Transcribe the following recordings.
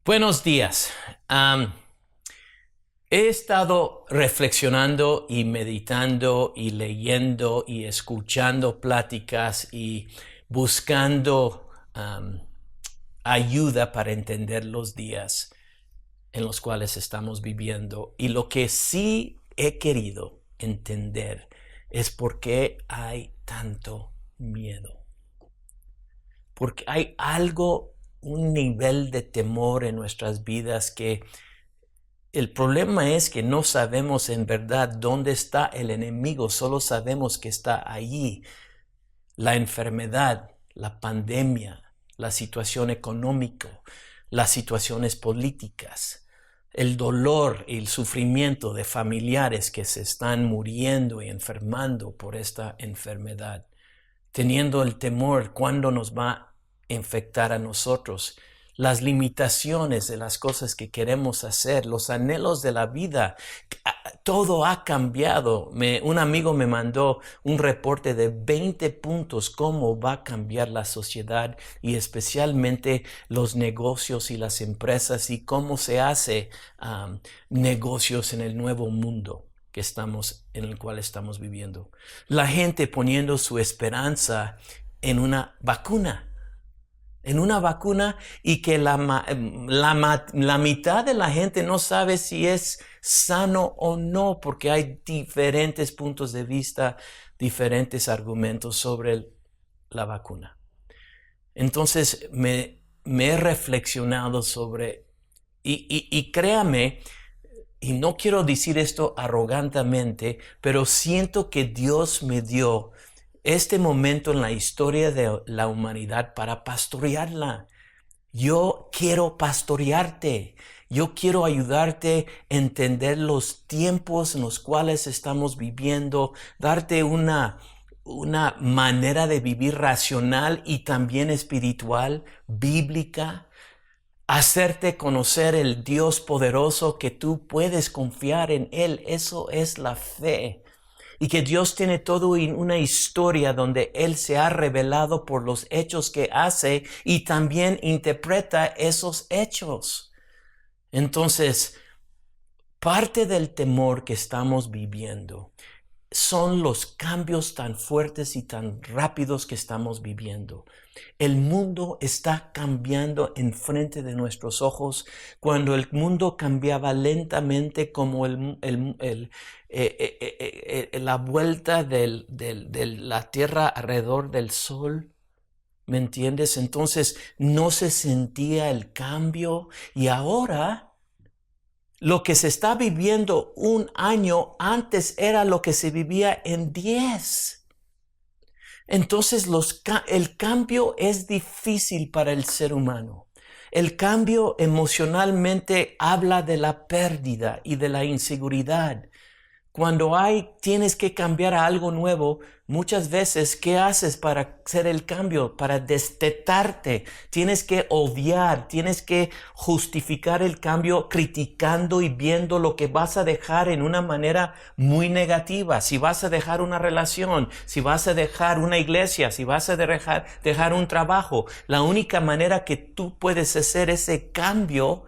Buenos días. He estado reflexionando y meditando y leyendo y escuchando pláticas y buscando ayuda para entender los días en los cuales estamos viviendo. Y lo que sí he querido entender es por qué hay tanto miedo. Porque hay un nivel de temor en nuestras vidas que el problema es que no sabemos en verdad dónde está el enemigo, solo sabemos que está allí. La enfermedad, la pandemia, la situación económica, las situaciones políticas, el dolor y el sufrimiento de familiares que se están muriendo y enfermando por esta enfermedad, teniendo el temor cuándo nos va a infectar a nosotros, las limitaciones de las cosas que queremos hacer, los anhelos de la vida. Todo ha cambiado. Un amigo me mandó un reporte de 20 puntos cómo va a cambiar la sociedad y especialmente los negocios y las empresas y cómo se hace negocios en el nuevo mundo en el cual estamos viviendo. La gente poniendo su esperanza en una vacuna. Y que la mitad de la gente no sabe si es sano o no, porque hay diferentes puntos de vista, diferentes argumentos sobre la vacuna. Entonces me he reflexionado sobre, y créame, y no quiero decir esto arrogantemente, pero siento que Dios me dio este momento en la historia de la humanidad para pastorearla. Yo quiero pastorearte. Yo quiero ayudarte a entender los tiempos en los cuales estamos viviendo, darte una manera de vivir racional y también espiritual, bíblica, hacerte conocer el Dios poderoso que tú puedes confiar en Él. Eso es la fe. Y que Dios tiene toda una historia donde Él se ha revelado por los hechos que hace y también interpreta esos hechos. Entonces, parte del temor que estamos viviendo son los cambios tan fuertes y tan rápidos que estamos viviendo. El mundo está cambiando enfrente de nuestros ojos. Cuando el mundo cambiaba lentamente como la vuelta de la Tierra alrededor del Sol, ¿me entiendes? Entonces no se sentía el cambio y ahora lo que se está viviendo un año antes era lo que se vivía en 10. Entonces el cambio es difícil para el ser humano. El cambio emocionalmente habla de la pérdida y de la inseguridad. Cuando tienes que cambiar a algo nuevo, muchas veces, ¿qué haces para hacer el cambio? Para destetarte. Tienes que odiar, tienes que justificar el cambio criticando y viendo lo que vas a dejar en una manera muy negativa. Si vas a dejar una relación, si vas a dejar una iglesia, si vas a dejar un trabajo, la única manera que tú puedes hacer ese cambio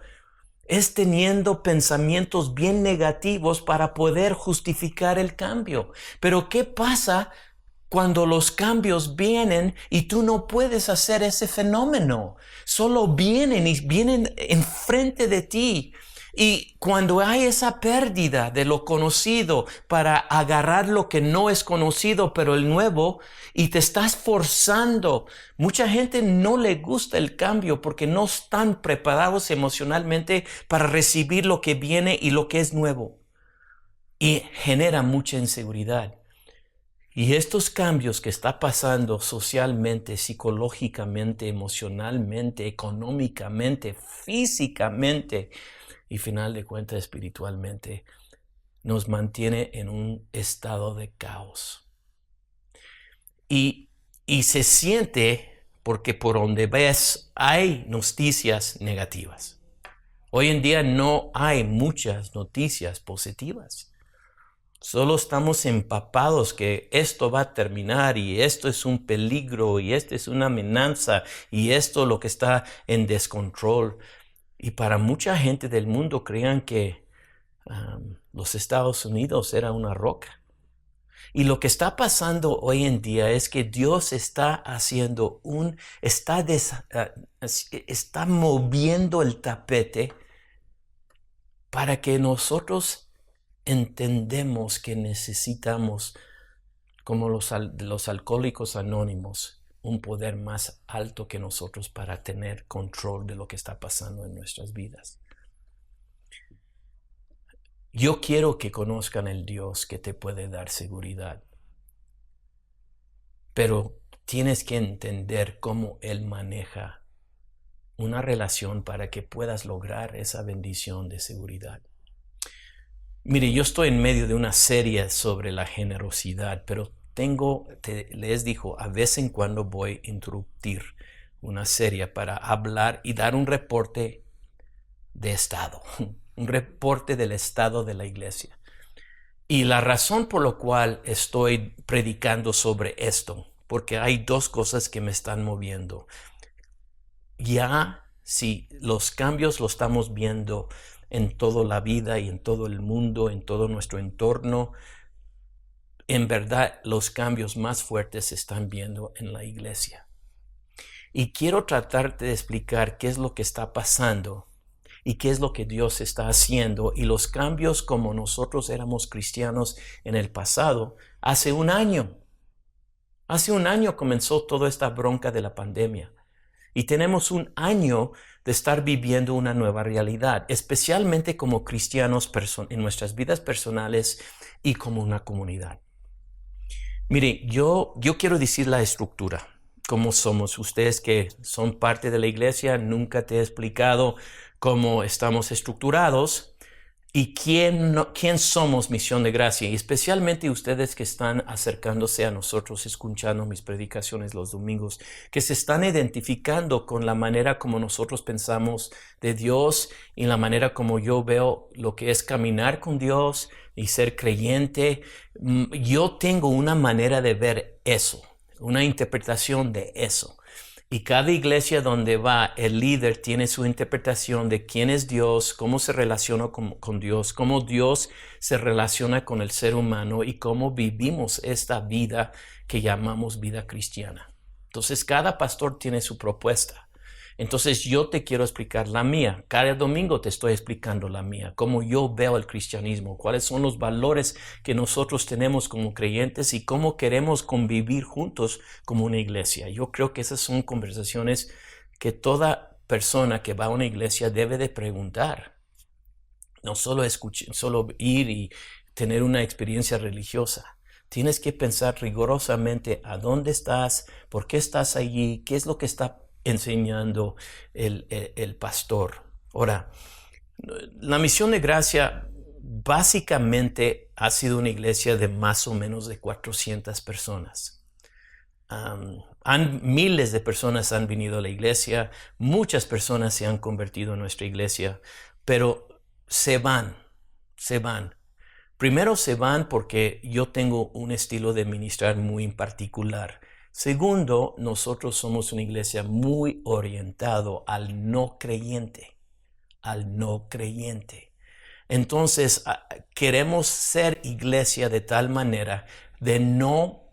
es teniendo pensamientos bien negativos para poder justificar el cambio. Pero ¿qué pasa cuando los cambios vienen y tú no puedes hacer ese fenómeno? Solo vienen enfrente de ti. Y cuando hay esa pérdida de lo conocido para agarrar lo que no es conocido, pero el nuevo, y te estás forzando, mucha gente no le gusta el cambio porque no están preparados emocionalmente para recibir lo que viene y lo que es nuevo. Y genera mucha inseguridad. Y estos cambios que está pasando socialmente, psicológicamente, emocionalmente, económicamente, físicamente, y final de cuentas espiritualmente, nos mantiene en un estado de caos. Y se siente porque por donde ves hay noticias negativas. Hoy en día no hay muchas noticias positivas. Solo estamos empapados que esto va a terminar y esto es un peligro y esto es una amenaza y esto lo que está en descontrol. Y para mucha gente del mundo creían que los Estados Unidos era una roca. Y lo que está pasando hoy en día es que Dios está haciendo está moviendo el tapete para que nosotros entendemos que necesitamos, como los alcohólicos anónimos, un poder más alto que nosotros para tener control de lo que está pasando en nuestras vidas. Yo quiero que conozcan el Dios que te puede dar seguridad, pero tienes que entender cómo Él maneja una relación para que puedas lograr esa bendición de seguridad. Mire, yo estoy en medio de una serie sobre la generosidad, pero les digo, a vez en cuando voy a interrumpir una serie para hablar y dar un reporte de estado, un reporte del estado de la iglesia. Y la razón por la cual estoy predicando sobre esto, porque hay dos cosas que me están moviendo. Ya, si los cambios los estamos viendo en toda la vida y en todo el mundo, en todo nuestro entorno, en verdad los cambios más fuertes se están viendo en la iglesia. Y quiero tratarte de explicar qué es lo que está pasando y qué es lo que Dios está haciendo y los cambios como nosotros éramos cristianos en el pasado. Hace un año comenzó toda esta bronca de la pandemia y tenemos un año de estar viviendo una nueva realidad, especialmente como cristianos en nuestras vidas personales y como una comunidad. Mire, yo quiero decir la estructura. ¿Cómo somos? Ustedes que son parte de la iglesia, nunca te he explicado cómo estamos estructurados y quién somos Misión de Gracia. Y especialmente ustedes que están acercándose a nosotros, escuchando mis predicaciones los domingos, que se están identificando con la manera como nosotros pensamos de Dios y la manera como yo veo lo que es caminar con Dios y ser creyente. Yo tengo una manera de ver eso, una interpretación de eso. Y cada iglesia donde va, el líder tiene su interpretación de quién es Dios, cómo se relaciona con Dios, cómo Dios se relaciona con el ser humano y cómo vivimos esta vida que llamamos vida cristiana. Entonces, cada pastor tiene su propuesta. Entonces, yo te quiero explicar la mía. Cada domingo te estoy explicando la mía, cómo yo veo el cristianismo, cuáles son los valores que nosotros tenemos como creyentes y cómo queremos convivir juntos como una iglesia. Yo creo que esas son conversaciones que toda persona que va a una iglesia debe de preguntar. No solo solo ir y tener una experiencia religiosa. Tienes que pensar rigurosamente a dónde estás, por qué estás allí, qué es lo que está enseñando el pastor. Ahora, la Misión de Gracia básicamente ha sido una iglesia de más o menos de 400 personas. Miles de personas han venido a la iglesia, muchas personas se han convertido en nuestra iglesia, pero se van. Primero se van porque yo tengo un estilo de ministrar muy particular. Segundo, nosotros somos una iglesia muy orientado al no creyente, Entonces, queremos ser iglesia de tal manera de no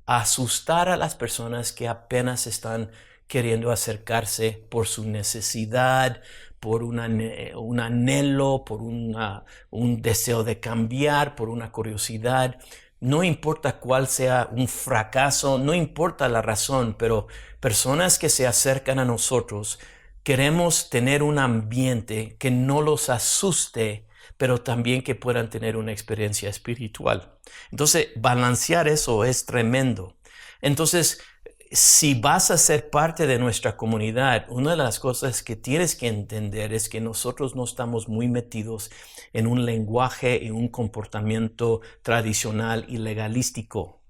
asustar a las personas que apenas están queriendo acercarse por su necesidad, por un anhelo, por un deseo de cambiar, por una curiosidad. No importa cuál sea un fracaso, no importa la razón, pero personas que se acercan a nosotros, queremos tener un ambiente que no los asuste, pero también que puedan tener una experiencia espiritual. Entonces, balancear eso es tremendo. Entonces, si vas a ser parte de nuestra comunidad, una de las cosas que tienes que entender es que nosotros no estamos muy metidos en un lenguaje y un comportamiento tradicional y legalístico.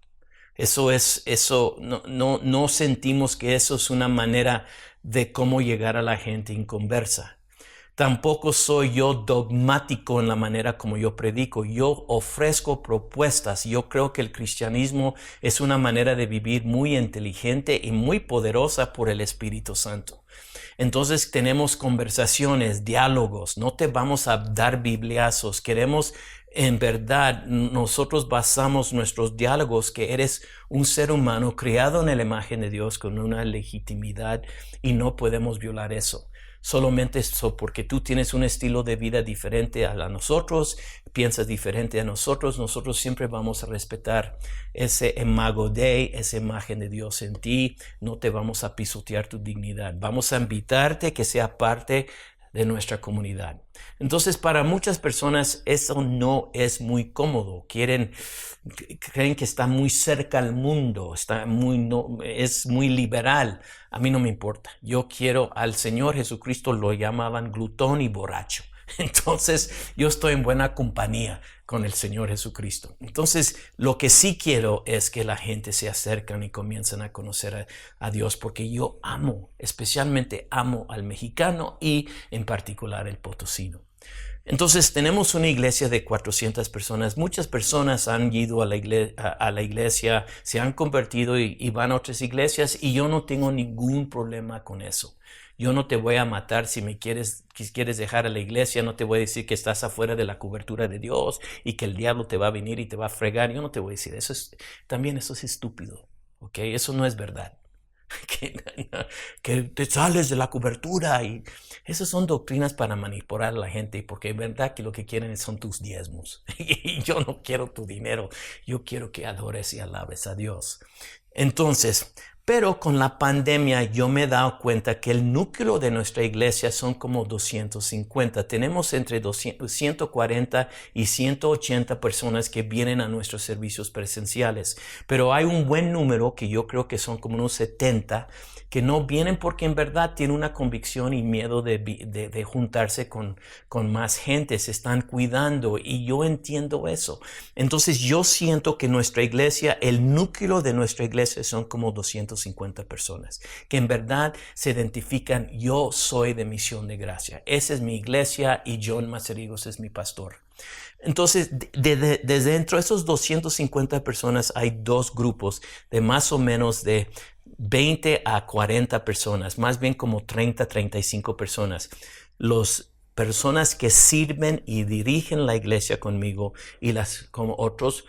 No sentimos que eso es una manera de cómo llegar a la gente en conversa. Tampoco soy yo dogmático en la manera como yo predico. Yo ofrezco propuestas. Yo creo que el cristianismo es una manera de vivir muy inteligente y muy poderosa por el Espíritu Santo. Entonces tenemos conversaciones, diálogos. No te vamos a dar bibliazos. Queremos, en verdad, nosotros basamos nuestros diálogos que eres un ser humano creado en la imagen de Dios con una legitimidad y no podemos violar eso. Solamente eso porque tú tienes un estilo de vida diferente a nosotros, piensas diferente a nosotros siempre vamos a respetar ese imago Dei, esa imagen de Dios en ti. No te vamos a pisotear tu dignidad. Vamos a invitarte que sea parte de nuestra comunidad. Entonces, para muchas personas eso no es muy cómodo. Creen que está muy cerca al mundo, es muy liberal. A mí no me importa. Yo quiero al Señor Jesucristo, lo llamaban glutón y borracho. Entonces, yo estoy en buena compañía con el Señor Jesucristo. Entonces, lo que sí quiero es que la gente se acerquen y comiencen a conocer a Dios, porque yo especialmente amo al mexicano y en particular el potosino. Entonces, tenemos una iglesia de 400 personas. Muchas personas han ido a la iglesia, se han convertido y van a otras iglesias, y yo no tengo ningún problema con eso. Yo no te voy a matar si quieres dejar a la iglesia. No te voy a decir que estás afuera de la cobertura de Dios y que el diablo te va a venir y te va a fregar. Yo no te voy a decir eso. También eso es estúpido. ¿Ok? Eso no es verdad. Que te sales de la cobertura, y esas son doctrinas para manipular a la gente, porque es verdad que lo que quieren son tus diezmos. Y yo no quiero tu dinero. Yo quiero que adores y alabes a Dios. Entonces, pero con la pandemia yo me he dado cuenta que el núcleo de nuestra iglesia son como 250. Tenemos entre 140 y 180 personas que vienen a nuestros servicios presenciales. Pero hay un buen número, que yo creo que son como unos 70, que no vienen porque en verdad tienen una convicción y miedo de juntarse con más gente. Se están cuidando, y yo entiendo eso. Entonces yo siento que nuestra iglesia, el núcleo de nuestra iglesia son como 250 personas que en verdad se identifican: yo soy de Misión de Gracia, esa es mi iglesia y John Mazarigos es mi pastor. Entonces, desde dentro de esos 250 personas hay dos grupos de más o menos de 20 a 40 personas, más bien como 30, 35 personas. Los personas que sirven y dirigen la iglesia conmigo, y como otros,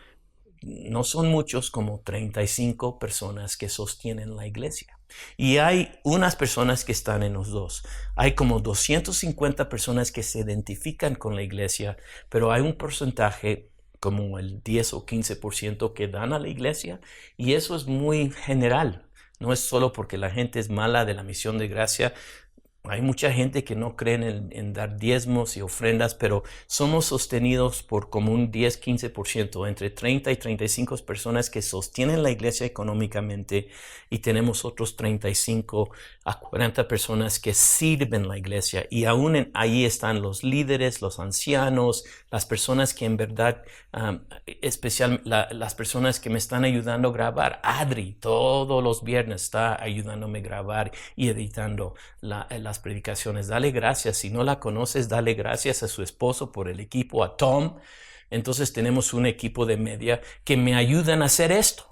no son muchos, como 35 personas que sostienen la iglesia. Y hay unas personas que están en los dos. Hay como 250 personas que se identifican con la iglesia, pero hay un porcentaje, como el 10 o 15%, que dan a la iglesia, y eso es muy general. No es solo porque la gente es mala de la Misión de Gracia. Hay mucha gente que no cree en dar diezmos y ofrendas, pero somos sostenidos por como un 10-15%, entre 30 y 35 personas que sostienen la iglesia económicamente, y tenemos otros 35 a 40 personas que sirven la iglesia. Y aún ahí están los líderes, los ancianos, las personas que en verdad, las personas que me están ayudando a grabar. Adri todos los viernes está ayudándome a grabar y editando las predicaciones. Dale gracias. Si no la conoces, dale gracias a su esposo por el equipo, a Tom. Entonces tenemos un equipo de media que me ayudan a hacer esto.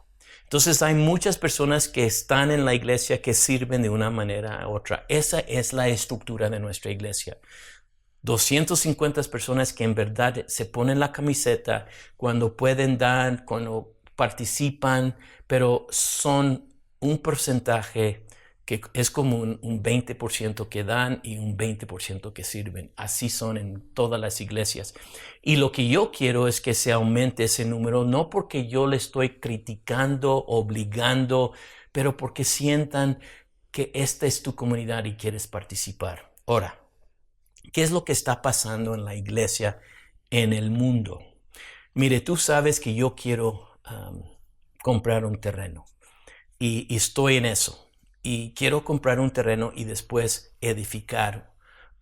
Entonces hay muchas personas que están en la iglesia que sirven de una manera u otra. Esa es la estructura de nuestra iglesia. 250 personas que en verdad se ponen la camiseta cuando pueden dar, cuando participan, pero son un porcentaje que es como un 20% que dan y un 20% que sirven. Así son en todas las iglesias. Y lo que yo quiero es que se aumente ese número, no porque yo le estoy criticando, obligando, pero porque sientan que esta es tu comunidad y quieres participar. Ahora, ¿qué es lo que está pasando en la iglesia en el mundo? Mire, tú sabes que yo quiero comprar un terreno, y estoy en eso. Y quiero comprar un terreno y después edificar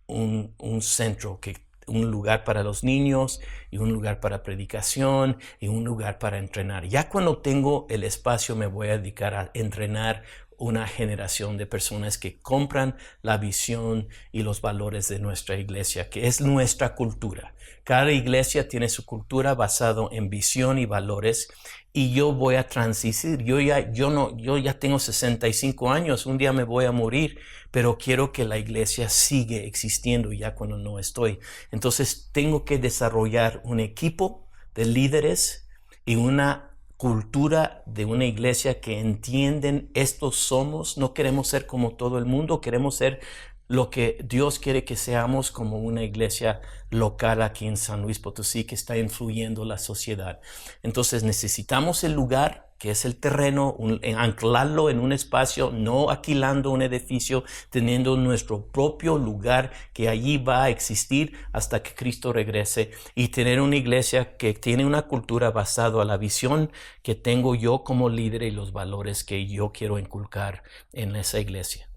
un centro, un lugar para los niños, y un lugar para predicación, y un lugar para entrenar. Ya cuando tengo el espacio me voy a dedicar a entrenar una generación de personas que compran la visión y los valores de nuestra iglesia, que es nuestra cultura. Cada iglesia tiene su cultura basado en visión y valores, y yo voy a transicionar. Yo ya tengo 65 años, un día me voy a morir, pero quiero que la iglesia siga existiendo ya cuando no estoy. Entonces tengo que desarrollar un equipo de líderes y una cultura de una iglesia que entienden estos somos. No queremos ser como todo el mundo, queremos ser lo que Dios quiere que seamos, como una iglesia local aquí en San Luis Potosí que está influyendo la sociedad. Entonces necesitamos el lugar, que es el terreno, anclarlo en un espacio, no alquilando un edificio, teniendo nuestro propio lugar que allí va a existir hasta que Cristo regrese, y tener una iglesia que tiene una cultura basada a la visión que tengo yo como líder y los valores que yo quiero inculcar en esa iglesia.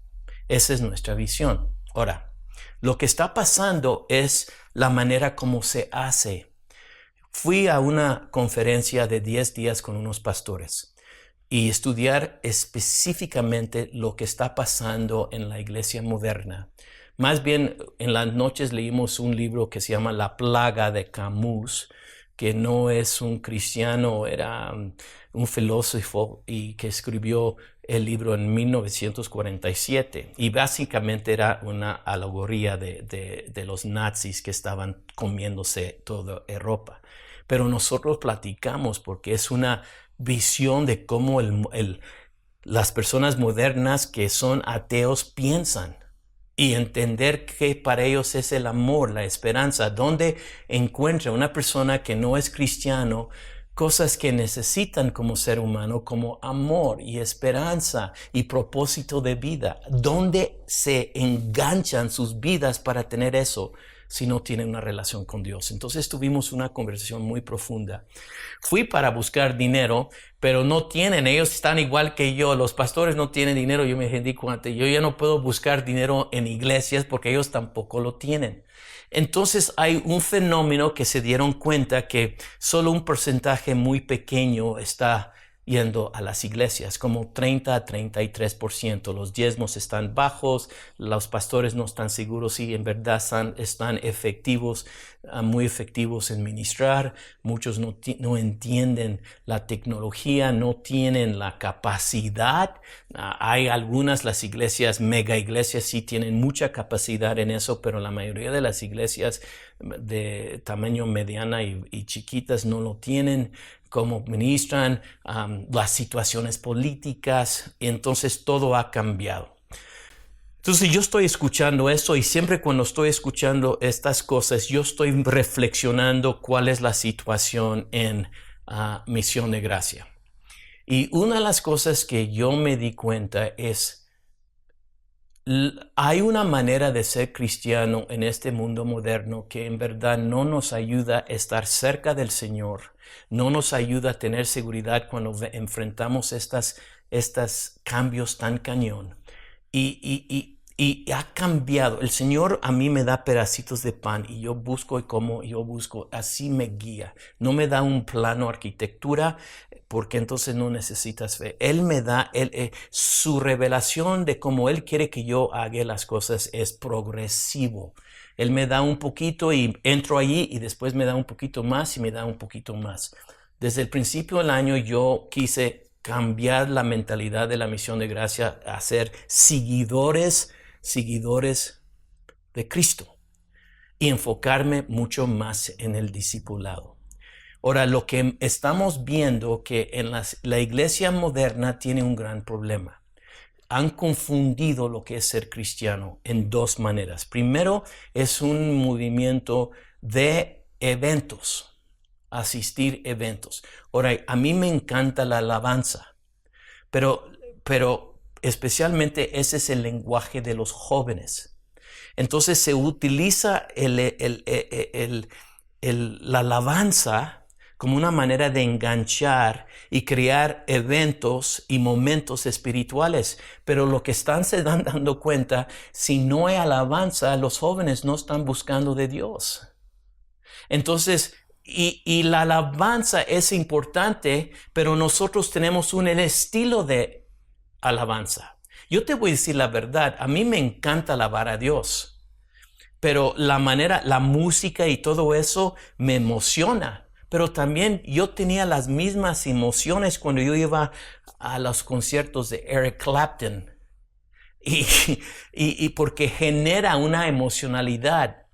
Esa es nuestra visión. Ahora, lo que está pasando es la manera como se hace. Fui a una conferencia de 10 días con unos pastores y estudiar específicamente lo que está pasando en la iglesia moderna. Más bien, en las noches leímos un libro que se llama La plaga de Camus, que no es un cristiano, era un filósofo y que escribió el libro en 1947, y básicamente era una alegoría de los nazis que estaban comiéndose toda Europa. Pero nosotros platicamos porque es una visión de cómo las personas modernas que son ateos piensan, y entender que para ellos es el amor, la esperanza, donde encuentra una persona que no es cristiano cosas que necesitan como ser humano, como amor y esperanza y propósito de vida. ¿Dónde se enganchan sus vidas para tener eso si no tienen una relación con Dios? Entonces tuvimos una conversación muy profunda. Fui para buscar dinero, pero no tienen, ellos están igual que yo, los pastores no tienen dinero. Yo me di cuenta, yo ya no puedo buscar dinero en iglesias porque ellos tampoco lo tienen. Entonces hay un fenómeno que se dieron cuenta que solo un porcentaje muy pequeño está yendo a las iglesias, como 30 a 33%. Los diezmos están bajos, los pastores no están seguros si en verdad están efectivos, muy efectivos en ministrar. Muchos no entienden la tecnología, no tienen la capacidad. Hay algunas, las iglesias, mega iglesias, sí tienen mucha capacidad en eso, pero la mayoría de las iglesias de tamaño mediana y chiquitas no lo tienen. Cómo ministran, las situaciones políticas, entonces todo ha cambiado. Entonces yo estoy escuchando eso, y siempre cuando estoy escuchando estas cosas, yo estoy reflexionando cuál es la situación en Misión de Gracia. Y una de las cosas que yo me di cuenta es, hay una manera de ser cristiano en este mundo moderno que en verdad no nos ayuda a estar cerca del Señor, no nos ayuda a tener seguridad cuando enfrentamos estos cambios tan cañón. Y ha cambiado. El Señor a mí me da pedacitos de pan y yo busco y como yo busco, así me guía. No me da un plano arquitectura, porque entonces no necesitas fe. Él me da su revelación de cómo Él quiere que yo haga las cosas es progresivo. Él me da un poquito y entro allí, y después me da un poquito más y me da un poquito más. Desde el principio del año yo quise cambiar la mentalidad de la Misión de Gracia a ser seguidores de Cristo y enfocarme mucho más en el discipulado. Ahora, lo que estamos viendo que en la iglesia moderna tiene un gran problema. Han confundido lo que es ser cristiano en dos maneras. Primero, es un movimiento de eventos, asistir eventos. Ahora, a mí me encanta la alabanza, pero especialmente ese es el lenguaje de los jóvenes. Entonces se utiliza la alabanza como una manera de enganchar y crear eventos y momentos espirituales. Pero lo que se dan dando cuenta, si no hay alabanza, los jóvenes no están buscando de Dios. Entonces, y la alabanza es importante, pero nosotros tenemos un estilo de alabanza. Yo te voy a decir la verdad, a mí me encanta alabar a Dios, pero la manera, la música y todo eso me emociona. Pero también yo tenía las mismas emociones cuando yo iba a los conciertos de Eric Clapton. Y porque genera una emocionalidad.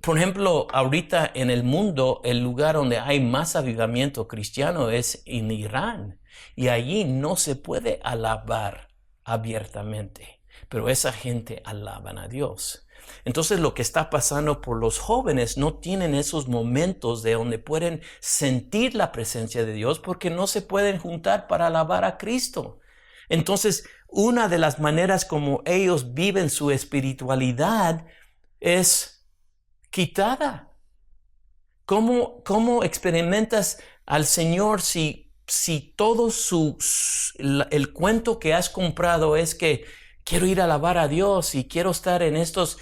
Por ejemplo, ahorita en el mundo, el lugar donde hay más avivamiento cristiano es en Irán. Y allí no se puede alabar abiertamente, pero esa gente alaban a Dios. Entonces lo que está pasando por los jóvenes, no tienen esos momentos de donde pueden sentir la presencia de Dios porque no se pueden juntar para alabar a Cristo. Entonces, una de las maneras como ellos viven su espiritualidad es quitada. ¿Cómo experimentas al Señor si todo el cuento que has comprado es que quiero ir a alabar a Dios y quiero estar en estos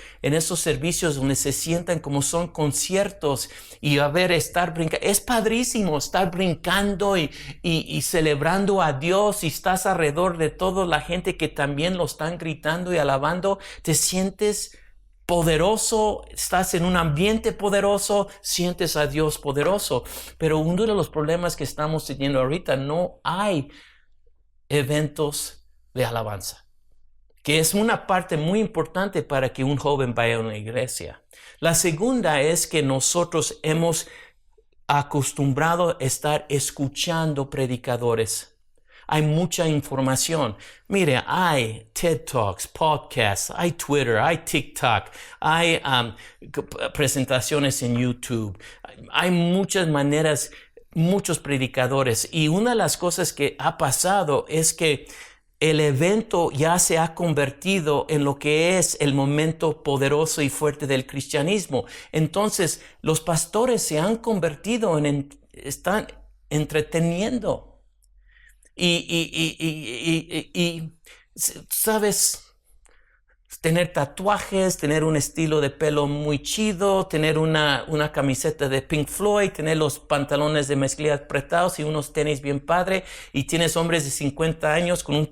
servicios donde se sientan como son conciertos y estar brincando? Es padrísimo estar brincando y celebrando a Dios, y estás alrededor de toda la gente que también lo están gritando y alabando. Te sientes poderoso, estás en un ambiente poderoso, sientes a Dios poderoso. Pero uno de los problemas que estamos teniendo ahorita, no hay eventos de alabanza, que es una parte muy importante para que un joven vaya a una iglesia. La segunda es que nosotros hemos acostumbrado a estar escuchando predicadores. Hay mucha información. Mire, hay TED Talks, podcasts, hay Twitter, hay TikTok, hay presentaciones en YouTube. Hay muchas maneras, muchos predicadores. Y una de las cosas que ha pasado es que el evento ya se ha convertido en lo que es el momento poderoso y fuerte del cristianismo. Entonces, los pastores se han convertido están entreteniendo. Y sabes, tener tatuajes, tener un estilo de pelo muy chido, tener una camiseta de Pink Floyd, tener los pantalones de mezclilla apretados y unos tenis bien padre, y tienes hombres de 50 años con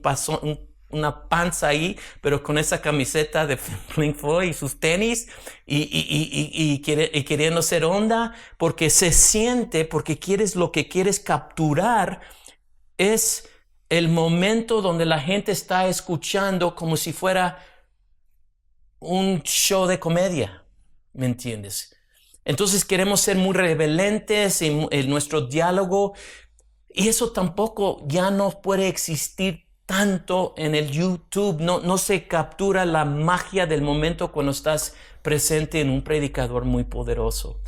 una panza ahí, pero con esa camiseta de Pink Floyd y sus tenis y queriendo ser onda, porque se siente, porque lo que quieres capturar es el momento donde la gente está escuchando como si fuera un show de comedia, ¿me entiendes? Entonces queremos ser muy reverentes en nuestro diálogo, y eso tampoco ya no puede existir tanto en el YouTube. No se captura la magia del momento cuando estás presente en un predicador muy poderoso.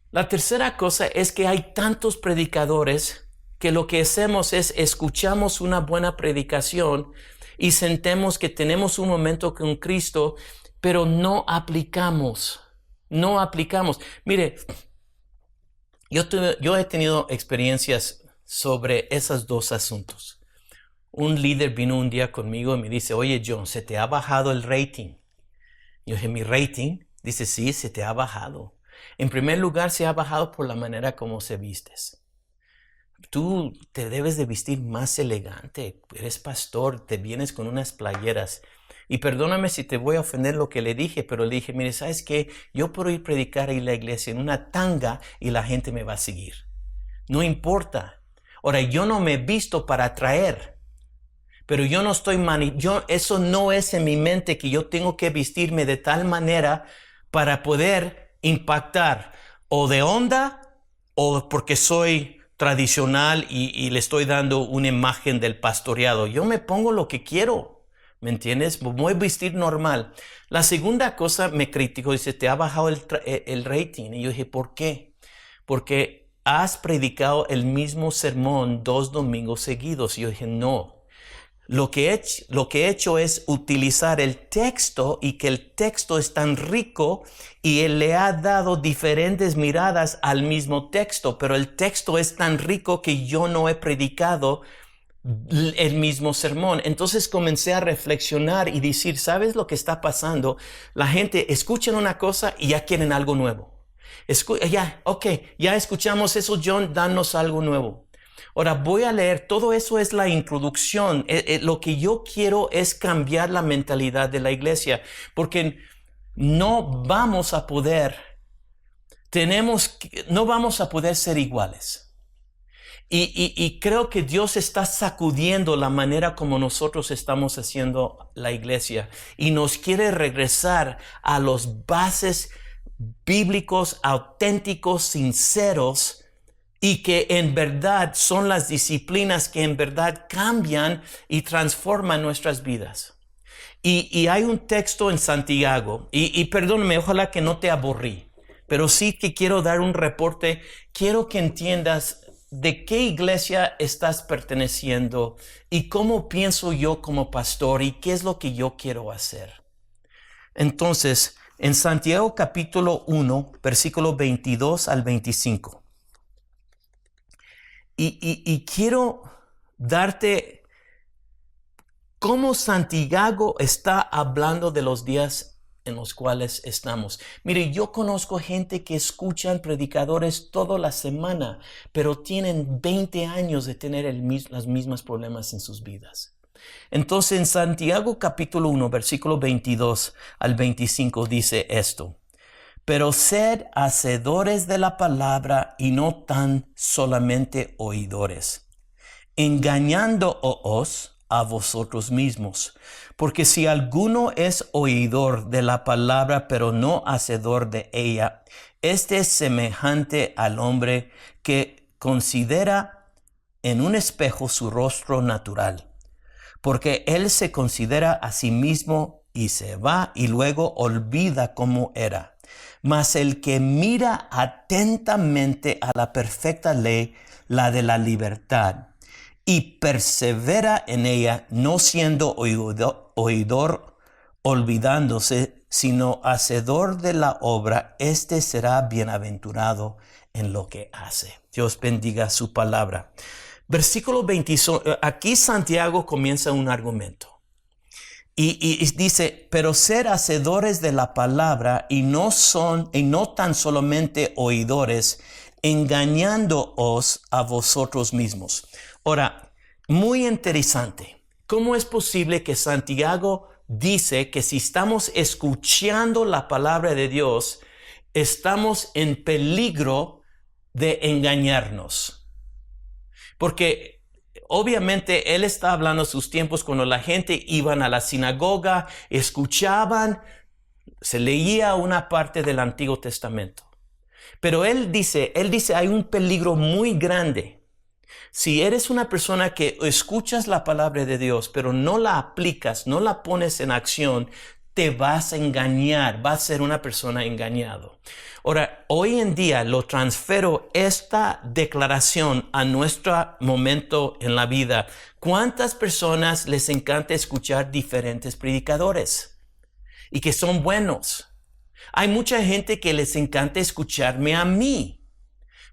La tercera cosa es que hay tantos predicadores que lo que hacemos es escuchamos una buena predicación y sentemos que tenemos un momento con Cristo, pero no aplicamos. Mire, yo he tenido experiencias sobre esos dos asuntos. Un líder vino un día conmigo y me dice, oye John, ¿se te ha bajado el rating? Yo dije, ¿mi rating? Dice, sí, se te ha bajado. En primer lugar, se ha bajado por la manera como se vistes. Tú te debes de vestir más elegante. Eres pastor, te vienes con unas playeras. Y perdóname si te voy a ofender lo que le dije, pero le dije, mire, ¿sabes qué? Yo puedo ir a predicar en la iglesia en una tanga y la gente me va a seguir. No importa. Ahora, yo no me he visto para atraer, pero yo no estoy eso no es en mi mente, que yo tengo que vestirme de tal manera para poder impactar o de onda o porque soy tradicional y le estoy dando una imagen del pastoreado. Yo me pongo lo que quiero, ¿me entiendes? Me voy a vestir normal. La segunda cosa me criticó, dice, te ha bajado el rating. Y yo dije, ¿por qué? Porque has predicado el mismo sermón 2 domingos seguidos. Y yo dije, no. Lo que he hecho es utilizar el texto, y que el texto es tan rico y él le ha dado diferentes miradas al mismo texto, pero el texto es tan rico que yo no he predicado el mismo sermón. Entonces comencé a reflexionar y decir, ¿sabes lo que está pasando? La gente escucha una cosa y ya quieren algo nuevo. Ya escuchamos eso, John, danos algo nuevo. Ahora voy a leer, todo eso es la introducción. Lo que yo quiero es cambiar la mentalidad de la iglesia, porque no vamos a poder, no vamos a poder ser iguales. Y creo que Dios está sacudiendo la manera como nosotros estamos haciendo la iglesia y nos quiere regresar a los bases bíblicos, auténticos, sinceros, y que en verdad son las disciplinas que en verdad cambian y transforman nuestras vidas. Y hay un texto en Santiago, y perdóname, ojalá que no te aburrí, pero sí que quiero dar un reporte. Quiero que entiendas de qué iglesia estás perteneciendo y cómo pienso yo como pastor y qué es lo que yo quiero hacer. Entonces, en Santiago capítulo 1, versículo 22 al 25. Y quiero darte cómo Santiago está hablando de los días en los cuales estamos. Mire, yo conozco gente que escuchan predicadores toda la semana, pero tienen 20 años de tener los mismos problemas en sus vidas. Entonces, en Santiago capítulo 1, versículo 22 al 25 dice esto: pero sed hacedores de la palabra y no tan solamente oidores, engañándoos a vosotros mismos. Porque si alguno es oidor de la palabra, pero no hacedor de ella, este es semejante al hombre que considera en un espejo su rostro natural, porque él se considera a sí mismo y se va y luego olvida cómo era. Mas el que mira atentamente a la perfecta ley, la de la libertad, y persevera en ella, no siendo oidor olvidándose, sino hacedor de la obra, este será bienaventurado en lo que hace. Dios bendiga su palabra. Versículo 20, aquí Santiago comienza un argumento. Y dice, pero ser hacedores de la palabra y no tan solamente oidores, engañándoos a vosotros mismos. Ahora, muy interesante. ¿Cómo es posible que Santiago dice que si estamos escuchando la palabra de Dios, estamos en peligro de engañarnos? Porque obviamente él está hablando de sus tiempos cuando la gente iban a la sinagoga, escuchaban, se leía una parte del Antiguo Testamento. Pero él dice, hay un peligro muy grande. Si eres una persona que escuchas la palabra de Dios, pero no la aplicas, no la pones en acción, te vas a engañar, vas a ser una persona engañado. Ahora, hoy en día lo transfiero esta declaración a nuestro momento en la vida. ¿Cuántas personas les encanta escuchar diferentes predicadores y que son buenos? Hay mucha gente que les encanta escucharme a mí,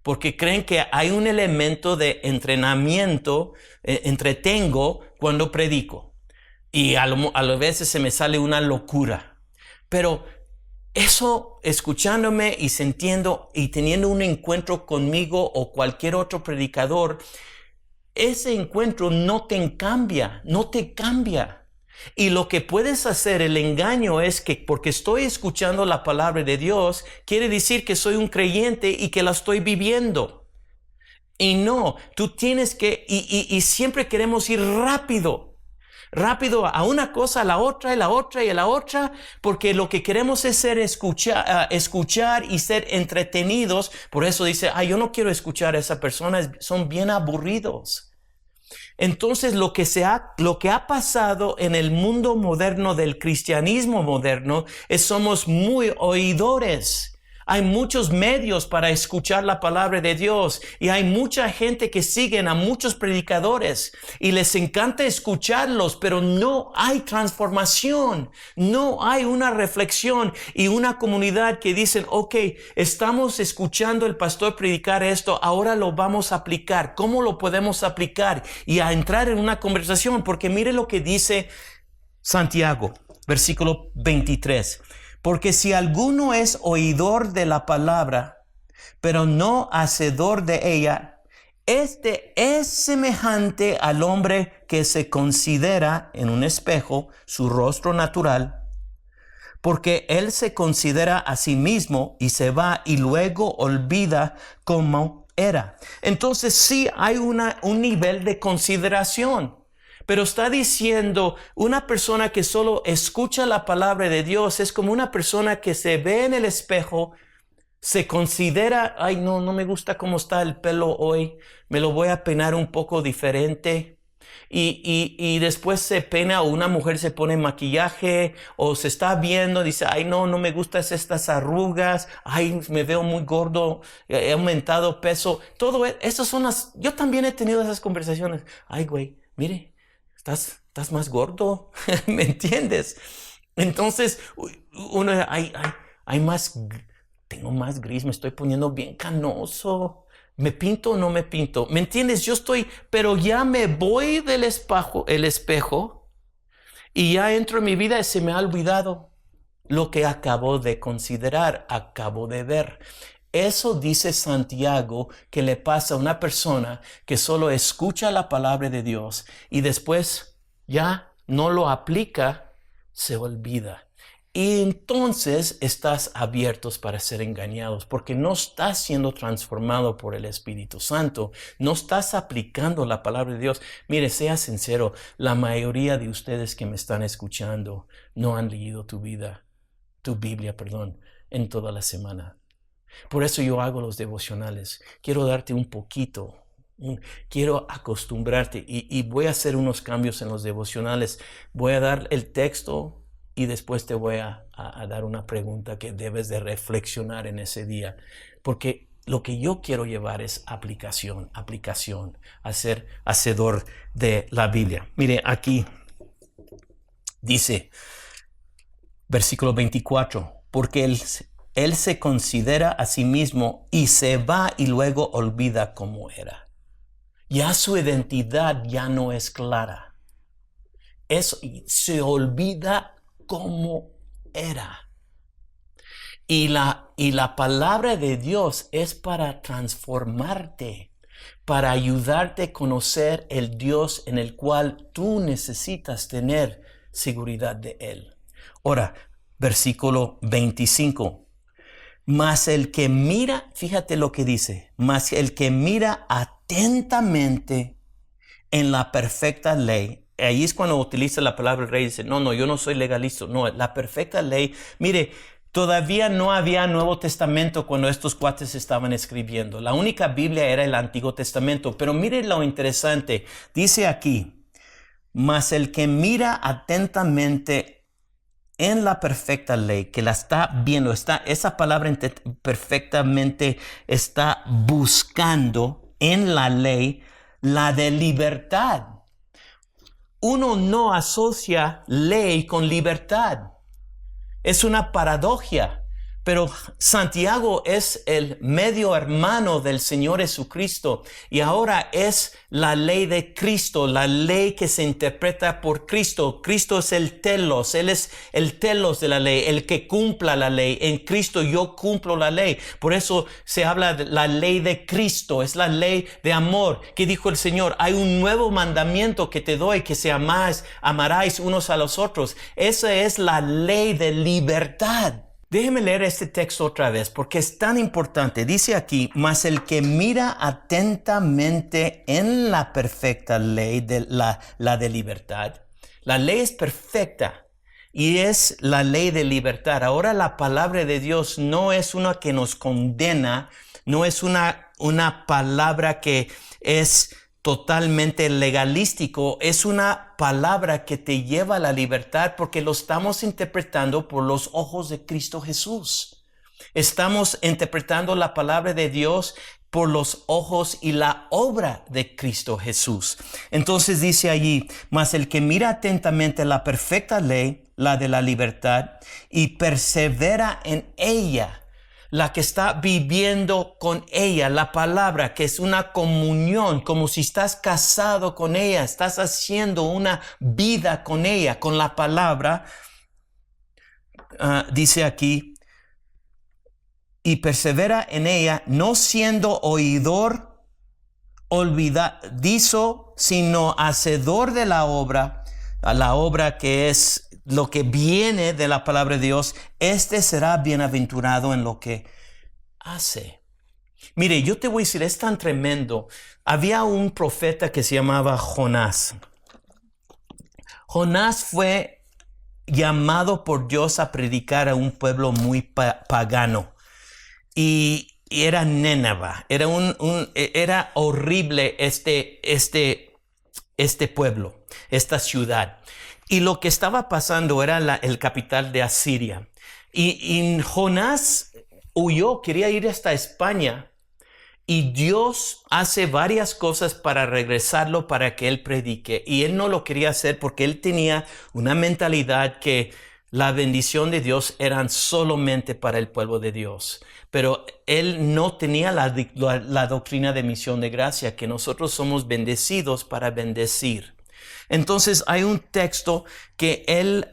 porque creen que hay un elemento de entrenamiento, entretengo cuando predico. Y a veces se me sale una locura. Pero eso, escuchándome y sintiendo y teniendo un encuentro conmigo o cualquier otro predicador, ese encuentro no te cambia. Y lo que puedes hacer, el engaño, es que porque estoy escuchando la palabra de Dios, quiere decir que soy un creyente y que la estoy viviendo. Y no, tú tienes que, y siempre queremos ir rápido a una cosa, a la otra, y la otra, y a la otra, porque lo que queremos es escuchar y ser entretenidos. Por eso dice, yo no quiero escuchar a esa persona, son bien aburridos. Entonces lo que ha pasado en el mundo moderno del cristianismo moderno es somos muy oidores. Hay muchos medios para escuchar la palabra de Dios y hay mucha gente que siguen a muchos predicadores y les encanta escucharlos, pero no hay transformación, no hay una reflexión y una comunidad que dicen, ok, estamos escuchando el pastor predicar esto, ahora lo vamos a aplicar. ¿Cómo lo podemos aplicar? Y a entrar en una conversación, porque mire lo que dice Santiago, versículo 23. Porque si alguno es oidor de la palabra, pero no hacedor de ella, Este es semejante al hombre que se considera en un espejo su rostro natural, porque él se considera a sí mismo y se va y luego olvida cómo era. Entonces sí hay un nivel de consideración. Pero está diciendo, una persona que solo escucha la palabra de Dios es como una persona que se ve en el espejo, se considera, ay, no me gusta cómo está el pelo hoy, me lo voy a peinar un poco diferente. Y después se peina, o una mujer se pone maquillaje o se está viendo, dice, ay, no me gustan estas arrugas, ay, me veo muy gordo, he aumentado peso. Todo eso son yo también he tenido esas conversaciones. Ay, güey, mire, estás más gordo, ¿me entiendes? Entonces, uno, hay más, tengo más gris, me estoy poniendo bien canoso. ¿Me pinto o no me pinto? ¿Me entiendes? Pero ya me voy del el espejo, y ya entro en mi vida y se me ha olvidado lo que acabo de considerar, acabo de ver. Eso dice Santiago que le pasa a una persona que solo escucha la palabra de Dios y después ya no lo aplica, se olvida. Y entonces estás abiertos para ser engañados porque no estás siendo transformado por el Espíritu Santo, no estás aplicando la palabra de Dios. Mire, sea sincero, la mayoría de ustedes que me están escuchando no han leído tu Biblia, en toda la semana. Por eso yo hago los devocionales. Quiero darte un poquito. Quiero acostumbrarte y voy a hacer unos cambios en los devocionales. Voy a dar el texto y después te voy a dar una pregunta que debes de reflexionar en ese día. Porque lo que yo quiero llevar es aplicación, a ser hacedor de la Biblia. Mire, aquí dice, versículo 24, porque él se considera a sí mismo y se va y luego olvida cómo era. Ya su identidad ya no es clara. Se olvida cómo era. Y la palabra de Dios es para transformarte, para ayudarte a conocer el Dios en el cual tú necesitas tener seguridad de Él. Ahora, versículo 25. Mas el que mira, fíjate lo que dice, mas el que mira atentamente en la perfecta ley, ahí es cuando utiliza la palabra el rey, dice, no, yo no soy legalista, no, la perfecta ley. Mire, todavía no había Nuevo Testamento cuando estos cuates estaban escribiendo. La única Biblia era el Antiguo Testamento, pero mire lo interesante, dice aquí, mas el que mira atentamente en la perfecta ley, que la está viendo, esa palabra perfectamente está buscando en la ley la de libertad. Uno no asocia ley con libertad. Es una paradoja. Pero Santiago es el medio hermano del Señor Jesucristo y ahora es la ley de Cristo, la ley que se interpreta por Cristo. Cristo es el telos, Él es el telos de la ley, el que cumpla la ley. En Cristo yo cumplo la ley. Por eso se habla de la ley de Cristo, es la ley de amor. Que dijo el Señor, hay un nuevo mandamiento que te doy, que se amarás unos a los otros. Esa es la ley de libertad. Déjeme leer este texto otra vez porque es tan importante. Dice aquí, mas el que mira atentamente en la perfecta ley de la de libertad. La ley es perfecta y es la ley de libertad. Ahora la palabra de Dios no es una que nos condena, no es una palabra que es totalmente legalístico, es una palabra que te lleva a la libertad porque lo estamos interpretando por los ojos de Cristo Jesús. Estamos interpretando la palabra de Dios por los ojos y la obra de Cristo Jesús. Entonces dice allí, mas el que mira atentamente la perfecta ley, la de la libertad, y persevera en ella, la que está viviendo con ella, la palabra, que es una comunión, como si estás casado con ella, estás haciendo una vida con ella, con la palabra. Dice aquí, y persevera en ella, no siendo oidor olvidadizo, sino hacedor de la obra, a la obra que es lo que viene de la palabra de Dios, este será bienaventurado en lo que hace. Mire, yo te voy a decir, es tan tremendo. Había un profeta que se llamaba Jonás. Jonás fue llamado por Dios a predicar a un pueblo muy pagano. Y era Nínive. Era horrible este pueblo, esta ciudad. Y lo que estaba pasando era el capital de Asiria. Y Jonás huyó, quería ir hasta España. Y Dios hace varias cosas para regresarlo para que él predique. Y él no lo quería hacer porque él tenía una mentalidad que la bendición de Dios eran solamente para el pueblo de Dios. Pero él no tenía la doctrina de misión de gracia, que nosotros somos bendecidos para bendecir. Entonces hay un texto que él,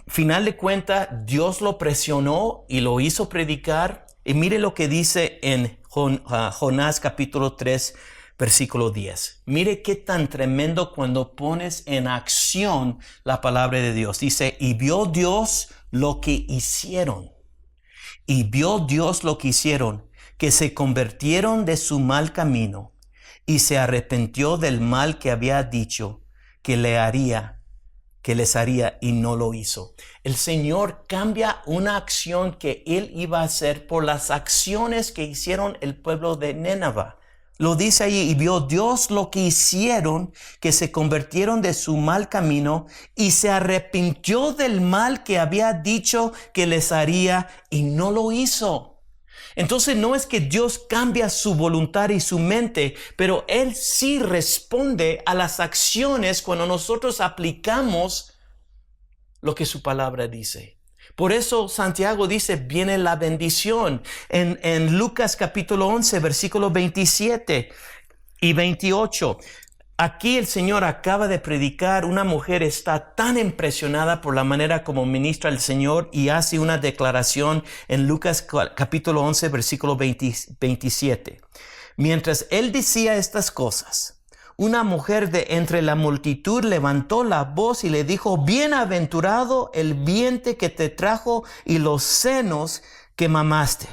final de cuentas, Dios lo presionó y lo hizo predicar. Y mire lo que dice en Jonás capítulo 3, versículo 10. Mire qué tan tremendo cuando pones en acción la palabra de Dios. Dice, y vio Dios lo que hicieron. Y vio Dios lo que hicieron, que se convirtieron de su mal camino y se arrepintió del mal que había dicho que les haría y no lo hizo. El Señor cambia una acción que Él iba a hacer por las acciones que hicieron el pueblo de Nínive. Lo dice ahí, y vio Dios lo que hicieron, que se convirtieron de su mal camino y se arrepintió del mal que había dicho que les haría y no lo hizo. Entonces no es que Dios cambia su voluntad y su mente, pero Él sí responde a las acciones cuando nosotros aplicamos lo que su palabra dice. Por eso Santiago dice, viene la bendición. En Lucas capítulo 11, versículos 27 y 28. Aquí el Señor acaba de predicar. Una mujer está tan impresionada por la manera como ministra el Señor y hace una declaración en Lucas capítulo 11, versículo 27. Mientras él decía estas cosas, una mujer de entre la multitud levantó la voz y le dijo, bienaventurado el vientre que te trajo y los senos que mamaste.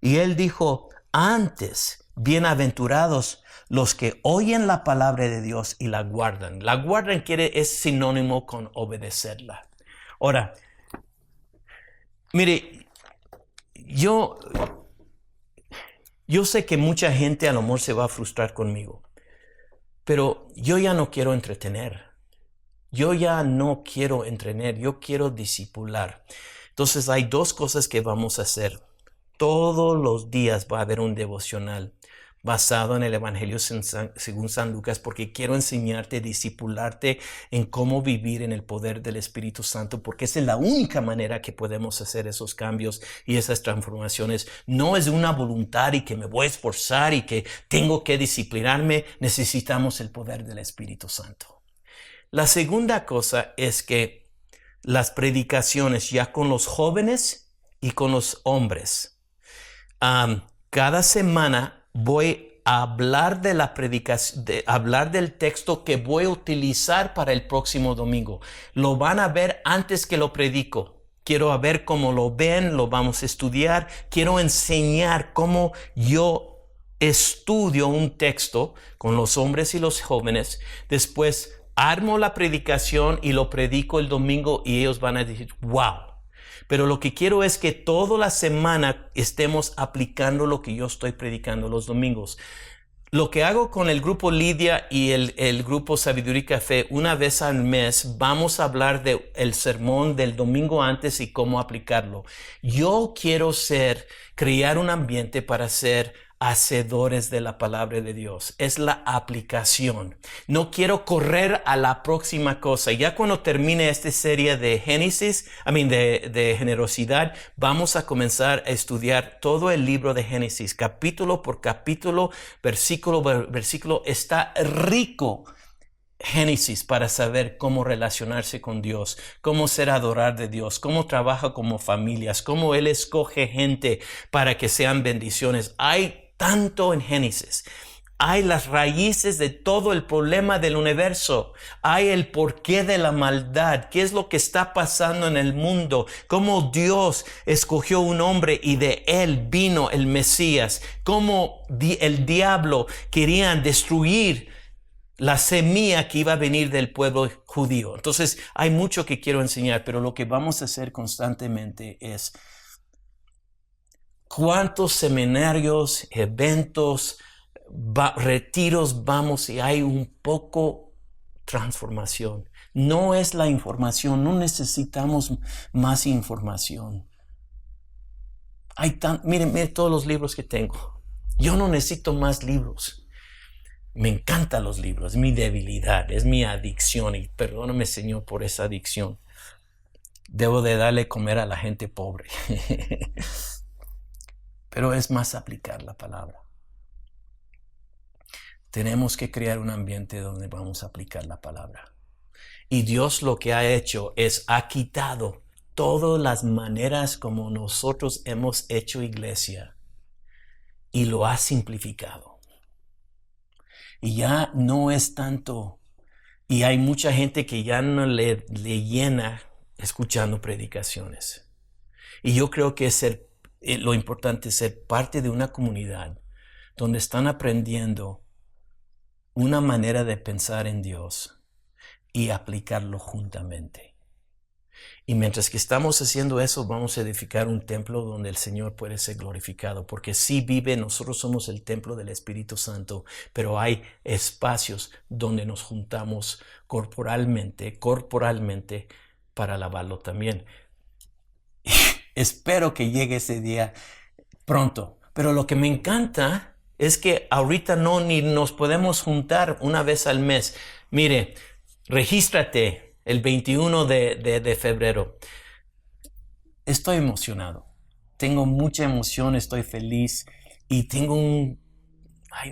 Y él dijo, antes, bienaventurados los que oyen la palabra de Dios y la guardan. La guardan es sinónimo con obedecerla. Ahora, mire, yo sé que mucha gente a lo mejor se va a frustrar conmigo. Pero yo ya no quiero entretener. Yo quiero discipular. Entonces hay dos cosas que vamos a hacer. Todos los días va a haber un devocional basado en el Evangelio según San Lucas, porque quiero enseñarte, discipularte en cómo vivir en el poder del Espíritu Santo, porque esa es la única manera que podemos hacer esos cambios y esas transformaciones. No es una voluntad y que me voy a esforzar y que tengo que disciplinarme. Necesitamos el poder del Espíritu Santo. La segunda cosa es que las predicaciones ya con los jóvenes y con los hombres, cada semana voy a hablar de la predicación, hablar del texto que voy a utilizar para el próximo domingo. Lo van a ver antes que lo predico. Quiero ver cómo lo ven, lo vamos a estudiar. Quiero enseñar cómo yo estudio un texto con los hombres y los jóvenes. Después armo la predicación y lo predico el domingo y ellos van a decir, wow. Pero lo que quiero es que toda la semana estemos aplicando lo que yo estoy predicando los domingos. Lo que hago con el grupo Lidia y el grupo Sabiduría y Café, una vez al mes vamos a hablar del sermón del domingo antes y cómo aplicarlo. Yo quiero crear un ambiente para ser hacedores de la palabra de Dios. Es la aplicación. No quiero correr a la próxima cosa. Ya cuando termine esta serie de de generosidad, vamos a comenzar a estudiar todo el libro de Génesis, capítulo por capítulo, versículo por versículo. Está rico Génesis para saber cómo relacionarse con Dios, cómo ser adorar de Dios, cómo trabaja como familias, cómo Él escoge gente para que sean bendiciones. Hay tanto en Génesis. Hay las raíces de todo el problema del universo. Hay el porqué de la maldad. ¿Qué es lo que está pasando en el mundo? Cómo Dios escogió un hombre y de él vino el Mesías. Cómo el diablo querían destruir la semilla que iba a venir del pueblo judío. Entonces, hay mucho que quiero enseñar, pero lo que vamos a hacer constantemente es cuántos seminarios, eventos, retiros vamos y hay un poco transformación. No es la información, no necesitamos más información. Miren todos los libros que tengo. Yo no necesito más libros. Me encantan los libros, es mi debilidad, es mi adicción y perdóname, Señor, por esa adicción. Debo de darle comer a la gente pobre. Pero es más aplicar la palabra. Tenemos que crear un ambiente donde vamos a aplicar la palabra. Y Dios lo que ha hecho es ha quitado todas las maneras como nosotros hemos hecho iglesia y lo ha simplificado. Y ya no es tanto, y hay mucha gente que ya no le llena escuchando predicaciones. Y yo creo que lo importante es ser parte de una comunidad donde están aprendiendo una manera de pensar en Dios y aplicarlo juntamente. Y mientras que estamos haciendo eso, vamos a edificar un templo donde el Señor puede ser glorificado, porque sí vive, nosotros somos el templo del Espíritu Santo, pero hay espacios donde nos juntamos corporalmente para alabarlo también. Espero que llegue ese día pronto, pero lo que me encanta es que ahorita ni nos podemos juntar una vez al mes. Mire, regístrate el 21 de febrero. Estoy emocionado. Tengo mucha emoción, estoy feliz y tengo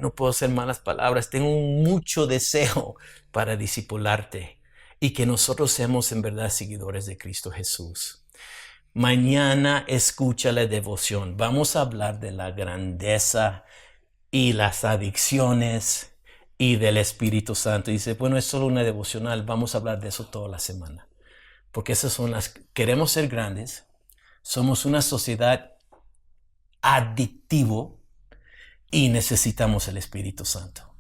no puedo hacer malas palabras, tengo mucho deseo para discipularte y que nosotros seamos en verdad seguidores de Cristo Jesús. Mañana escucha la devoción. Vamos a hablar de la grandeza y las adicciones y del Espíritu Santo. Y dice, bueno, es solo una devocional. Vamos a hablar de eso toda la semana. Porque queremos ser grandes. Somos una sociedad adictivo y necesitamos el Espíritu Santo.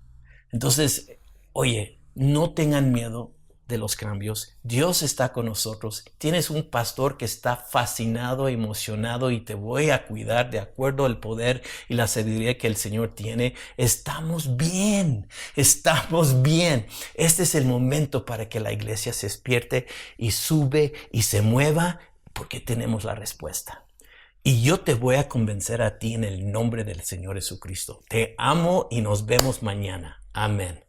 Entonces, oye, no tengan miedo de los cambios. Dios está con nosotros. Tienes un pastor que está fascinado, emocionado y te voy a cuidar de acuerdo al poder y la sabiduría que el Señor tiene. Estamos bien, estamos bien. Este es el momento para que la iglesia se despierte y sube y se mueva porque tenemos la respuesta. Y yo te voy a convencer a ti en el nombre del Señor Jesucristo. Te amo y nos vemos mañana. Amén.